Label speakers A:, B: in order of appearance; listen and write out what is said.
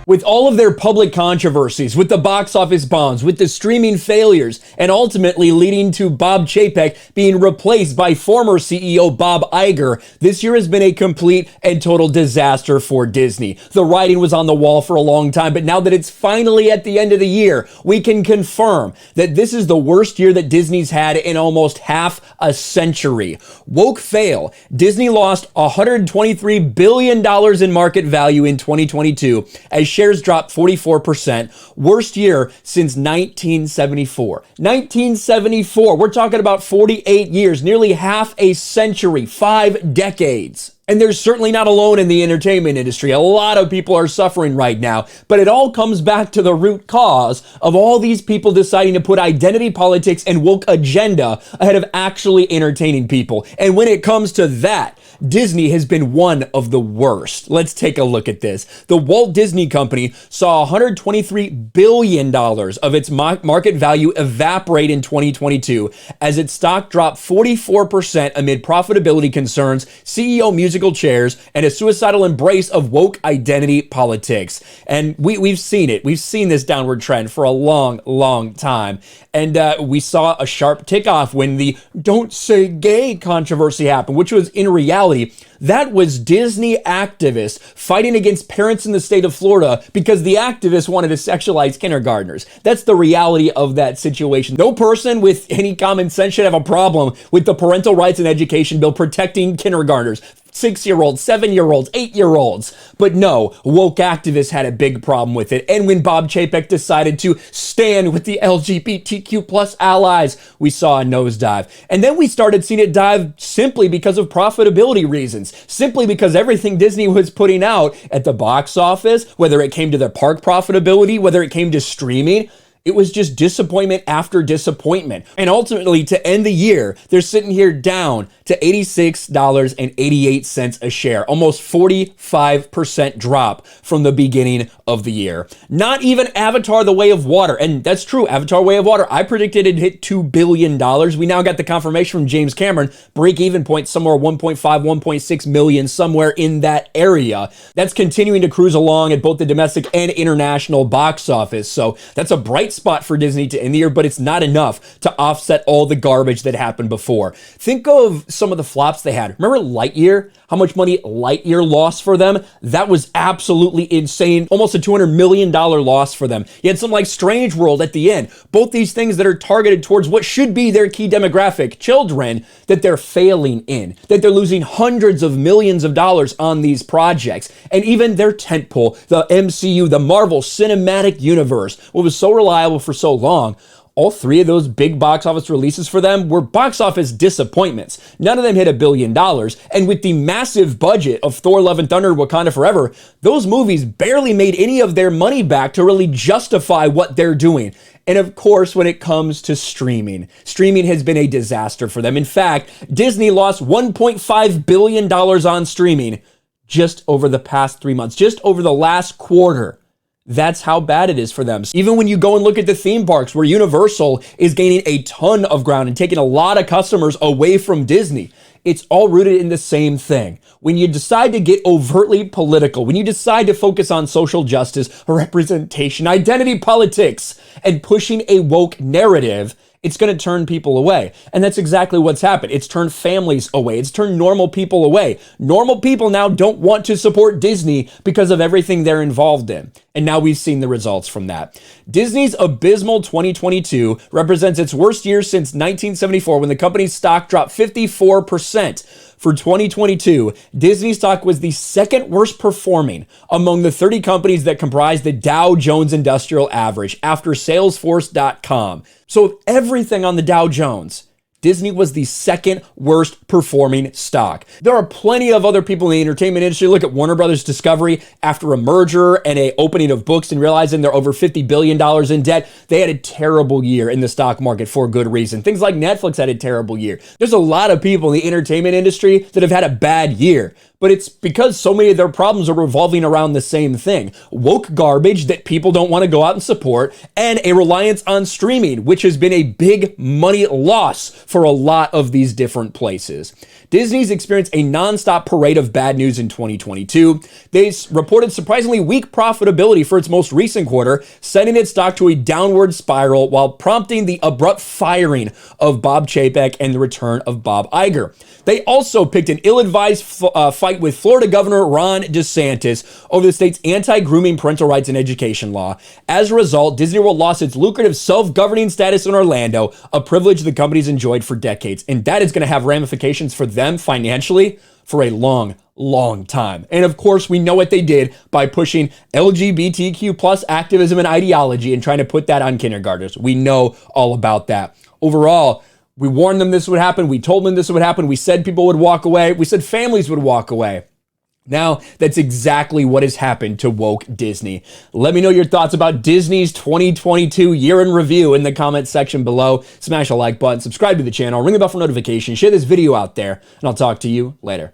A: With all of their public controversies, with the box office bombs, with the streaming failures, and ultimately leading to Bob Chapek being replaced by former CEO Bob Iger, this year has been a complete and total disaster for Disney. The writing was on the wall for a long time, but now that it's finally at the end of the year, we can confirm that this is the worst year that Disney's had in almost half a century. Woke fail. Disney lost $123 billion in market value in 2022 as shares dropped 44%. Worst year since 1974. 1974. We're talking about 48 years, nearly half a century, 5 decades. And they're certainly not alone in the entertainment industry. A lot of people are suffering right now, but it all comes back to the root cause of all these people deciding to put identity politics and woke agenda ahead of actually entertaining people. And when it comes to that, Disney has been one of the worst. Let's take a look at this. The Walt Disney Company saw $123 billion of its market value evaporate in 2022 as its stock dropped 44% amid profitability concerns, CEO musical chairs, and a suicidal embrace of woke identity politics. And we've seen it. We've seen this downward trend for a long time. And we saw a sharp tick off when the "don't say gay" controversy happened, which was in reality, that was Disney activists fighting against parents in the state of Florida because the activists wanted to sexualize kindergartners. That's the reality of that situation. No person with any common sense should have a problem with the Parental Rights and Education Bill protecting kindergartners. 6-year-olds, 7-year-olds, 8-year-olds. But no, woke activists had a big problem with it. And when Bob Chapek decided to stand with the LGBTQ plus allies, we saw a nosedive. And then we started seeing it dive simply because of profitability reasons. Simply because everything Disney was putting out at the box office, whether it came to their park profitability, whether it came to streaming, it was just disappointment after disappointment. And ultimately, to end the year, they're sitting here down to $86.88 a share, almost 45% drop from the beginning of the year. Not even Avatar: The Way of Water, and that's true, Avatar: Way of Water, I predicted it'd hit $2 billion. We now got the confirmation from James Cameron, break-even point somewhere 1.5, 1.6 million, somewhere in that area. That's continuing to cruise along at both the domestic and international box office, so that's a bright spot for Disney to end the year, but it's not enough to offset all the garbage that happened before. Think of some of the flops they had. Remember Lightyear? How much money Lightyear lost for them? That was absolutely insane. Almost a $200 million loss for them. You had something like Strange World at the end. Both these things that are targeted towards what should be their key demographic, children, that they're failing in, that they're losing hundreds of millions of dollars on these projects. And even their tentpole, the MCU, the Marvel Cinematic Universe, what was so reliable for so long, all 3 of those big box office releases for them were box office disappointments. None of them hit $1 billion. And with the massive budget of Thor: Love and Thunder, Wakanda Forever, those movies barely made any of their money back to really justify what they're doing. And of course, when it comes to streaming has been a disaster for them. In fact, Disney lost $1.5 billion on streaming just over the past 3 months, just over the last quarter. That's how bad it is for them. Even when you go and look at the theme parks, where Universal is gaining a ton of ground and taking a lot of customers away from Disney, it's all rooted in the same thing. When you decide to get overtly political, when you decide to focus on social justice, representation, identity politics, and pushing a woke narrative, it's going to turn people away. And that's exactly what's happened. It's turned families away. It's turned normal people away. Normal people now don't want to support Disney because of everything they're involved in. And now we've seen the results from that. Disney's abysmal 2022 represents its worst year since 1974, when the company's stock dropped 54%. For 2022, Disney stock was the second worst performing among the 30 companies that comprise the Dow Jones Industrial Average after Salesforce.com. So of everything on the Dow Jones, Disney was the second worst performing stock. There are plenty of other people in the entertainment industry. Look at Warner Brothers Discovery. After a merger and a opening of books and realizing they're over $50 billion in debt, they had a terrible year in the stock market for good reason. Things like Netflix had a terrible year. There's a lot of people in the entertainment industry that have had a bad year. but it's because so many of their problems are revolving around the same thing. Woke garbage that people don't want to go out and support, and a reliance on streaming, which has been a big money loss for a lot of these different places. Disney's experienced a nonstop parade of bad news in 2022. They reported surprisingly weak profitability for its most recent quarter, sending its stock to a downward spiral while prompting the abrupt firing of Bob Chapek and the return of Bob Iger. They also picked an ill-advised fight with Florida Governor Ron DeSantis over the state's anti-grooming parental rights and education law. As a result, Disney World lost its lucrative self-governing status in Orlando, a privilege the company's enjoyed for decades. And that is going to have ramifications for them financially for a long time. And of course, we know what they did by pushing LGBTQ plus activism and ideology and trying to put that on kindergartners. We know all about that. Overall, we warned them this would happen. We told them this would happen. We said people would walk away. We said families would walk away. Now, that's exactly what has happened to woke Disney. Let me know your thoughts about Disney's 2022 year in review in the comment section below. Smash a like button, subscribe to the channel, ring the bell for notifications, share this video out there, and I'll talk to you later.